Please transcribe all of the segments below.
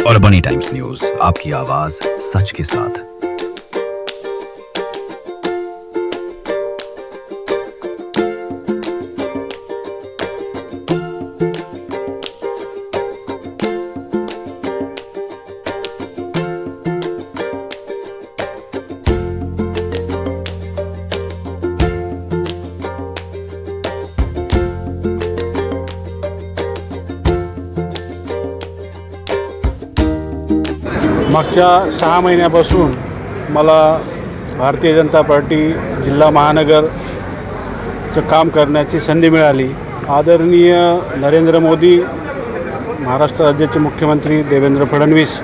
Parbhani times news, आपकी आवाज सच के साथ। मागच्या 6 महिन्यापासून मला भारतीय जनता पार्टी जिल्हा महानगरचं काम करण्याची संधी मिळाली। आदरणीय नरेंद्र मोदी, महाराष्ट्र राज्याचे मुख्यमंत्री देवेंद्र फडणवीस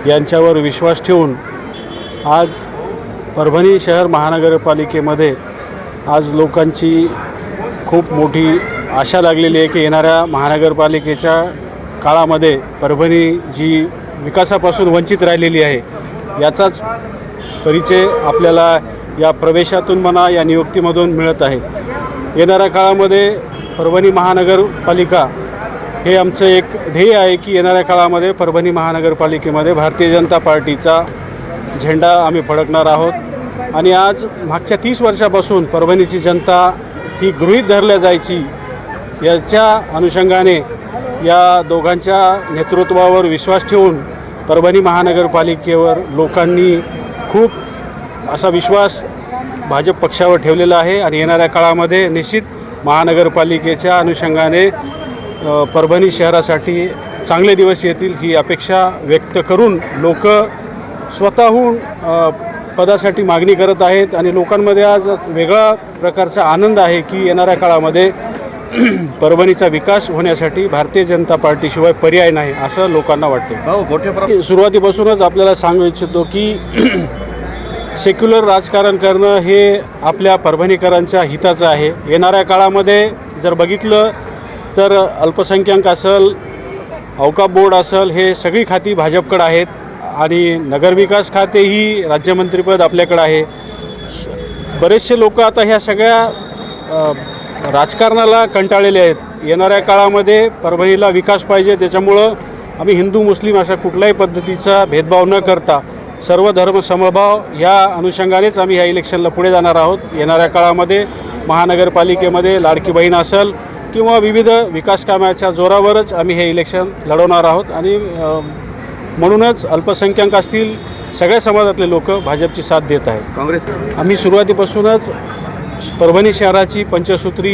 यांच्यावर विश्वास ठेवून आज परभणी शहर महानगरपालिकेमध्ये आज लोकांची खूप मोठी आशा लागलेली आहे की येणाऱ्या महानगरपालिकेच्या काळामध्ये परभणी जी विकासापासून वंचित राहिलेली आहे याचाच परिचय आपल्याला या प्रवेशातून म्हणा या नियुक्तीमधून मिळत आहे। येणाऱ्या काळामध्ये परभणी महानगरपालिका हे आमचं एक ध्येय आहे की येणाऱ्या काळामध्ये परभणी महानगरपालिकेमध्ये भारतीय जनता पार्टीचा झेंडा आम्ही फडकणार आहोत। आणि आज मागच्या 30 वर्षापासून परभणीची जनता ही गृहीत धरल्या जायची याच्या अनुषंगाने या दोघांच्या नेतृत्वावर विश्वास ठेवून परभणी महानगरपालिकेवर लोकांनी खूप असा विश्वास भाजप पक्षावर ठेवलेला आहे। आणि येणाऱ्या काळामध्ये निश्चित महानगरपालिकेच्या अनुषंगाने परभणी शहरासाठी चांगले दिवस येतील ही अपेक्षा व्यक्त करून लोक स्वतःहून पदासाठी मागणी करत आहेत। आणि लोकांमध्ये आज वेगळा प्रकारचा आनंद आहे की येणाऱ्या काळामध्ये परभणीचा विकास होण्यासाठी भारतीय जनता पार्टीशिवाय पर्याय नाही असं लोकांना वाटते। सुरुवातीपासूनच आपल्याला सांगू इच्छितो की सेक्युलर राजकारण करणं हे आपल्या परभणीकरांच्या हिताचं आहे। येणाऱ्या काळामध्ये जर बघितलं तर अल्पसंख्याक असेल, औकाफ बोर्ड असेल, हे सगळी खाती भाजपकडे आहेत आणि नगरविकास खातेही राज्यमंत्रीपद आपल्याकडे आहे। बरेचसे लोक आता ह्या सगळ्या राजकारणाला कंटाळलेले आहेत। येणाऱ्या काळामध्ये परभणीला विकास पाहिजे, त्याच्यामुळं आम्ही हिंदू मुस्लिम अशा कुठल्याही पद्धतीचा भेदभाव न करता सर्व धर्म समभाव ह्या अनुषंगानेच आम्ही ह्या इलेक्शनला पुढे जाणार आहोत। येणाऱ्या काळामध्ये महानगरपालिकेमध्ये लाडकी बहीण असेल किंवा विविध विकास कामाच्या जोरावरच आम्ही हे इलेक्शन लढवणार आहोत। आणि म्हणूनच अल्पसंख्याक असतील सगळ्या समाजातले लोक भाजपची साथ देत आहेत। काँग्रेस आम्ही सुरुवातीपासूनच परभणी शहराची पंचसूत्री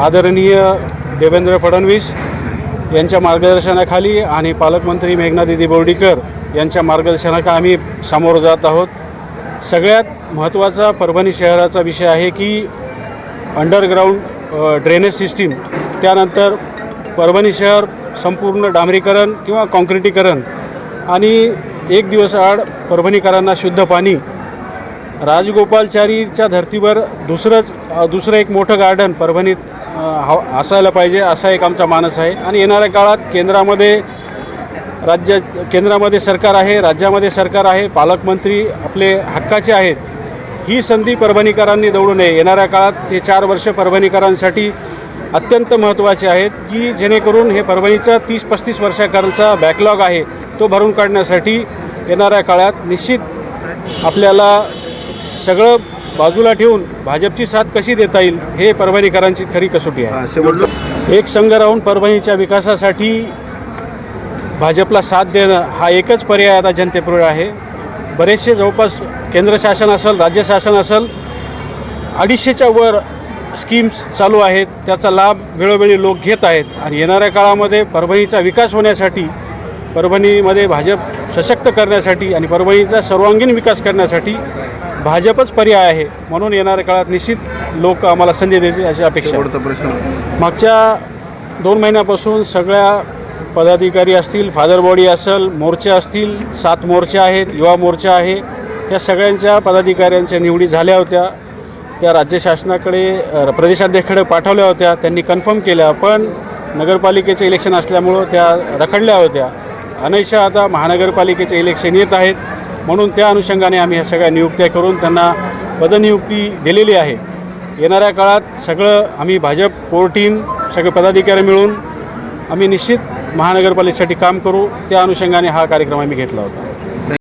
आदरणीय देवेंद्र फडणवीस यांच्या मार्गदर्शनाखाली आणि पालकमंत्री मेघनादिदी बोर्डीकर यांच्या मार्गदर्शनाखाली आम्ही सामोरं जात आहोत। सगळ्यात महत्त्वाचा परभणी शहराचा विषय आहे की अंडरग्राऊंड ड्रेनेज सिस्टीम, त्यानंतर परभणी शहर संपूर्ण डांबरीकरण किंवा कॉन्क्रिटीकरण आणि एक दिवस आड परभणीकरांना शुद्ध पाणी, राजगोपालचारीच्या धर्तीवर दुसरं एक मोठं गार्डन परभणीत असायला पाहिजे असा एक आमचा मानस आहे। आणि येणाऱ्या काळात केंद्रामध्ये सरकार आहे, राज्यामध्ये सरकार आहे, पालकमंत्री आपले हक्काचे आहेत। ही संधी परभणीकरांनी दवडू नये। येणाऱ्या काळात हे 4 वर्ष परभणीकरांसाठी अत्यंत महत्त्वाचे आहेत की जेणेकरून हे परभणीचा 30-35 वर्षाखालचा बॅकलॉग आहे तो भरून काढण्यासाठी येणाऱ्या काळात निश्चित आपल्याला सगळं बाजूला ठेवून भाजपची साथ कशी देता येईल हे परभणीकरांची खरी कसोटी आहे। एक संघ राहून परभणीच्या विकासासाठी भाजपला साथ देणं हा एकच पर्याय आता जनतेपुढे आहे। बरेचसे जवळपास केंद्र शासन असेल, राज्य शासन असेल, 250च्या वर स्कीम्स चालू आहेत, त्याचा लाभ वेळोवेळी लोक घेत आहेत। आणि येणाऱ्या काळामध्ये परभणीचा विकास होण्यासाठी, परभणीमध्ये भाजप सशक्त करण्यासाठी आणि परभणीचा सर्वांगीण विकास करण्यासाठी भाजपच पर्याय आहे। म्हणून येणाऱ्या काळात निश्चित लोक आम्हाला संधी देतील अशी अपेक्षा आहे। मागच्या 2 महिन्यापासून सगळ्या पदाधिकारी असतील, फादर बॉडी असेल, मोर्चे असतील, 7 मोर्चे आहेत, युवा मोर्चा आहे, या सगळ्यांच्या पदाधिकाऱ्यांच्या निवडी झाल्या होत्या। त्या राज्य शासनाकडे प्रदेशाध्यक्षाकडे पाठवल्या होत्या, त्यांनी कन्फर्म केल्या, पण नगरपालिकेचे इलेक्शन असल्यामुळं त्या रखडल्या होत्या। अनेकशा आता महानगरपालिकेचे इलेक्शन येत आहेत, म्हणून त्या अनुषंगाने आम्ही ह्या सगळ्या नियुक्त्या करून त्यांना पदनियुक्ती दिलेली आहे। येणाऱ्या काळात सगळं आम्ही भाजप कोर टीम सगळे पदाधिकारी मिळून आम्ही निश्चित महानगरपालिकेसाठी काम करू, त्या अनुषंगाने हा कार्यक्रम आम्ही घेतला होता.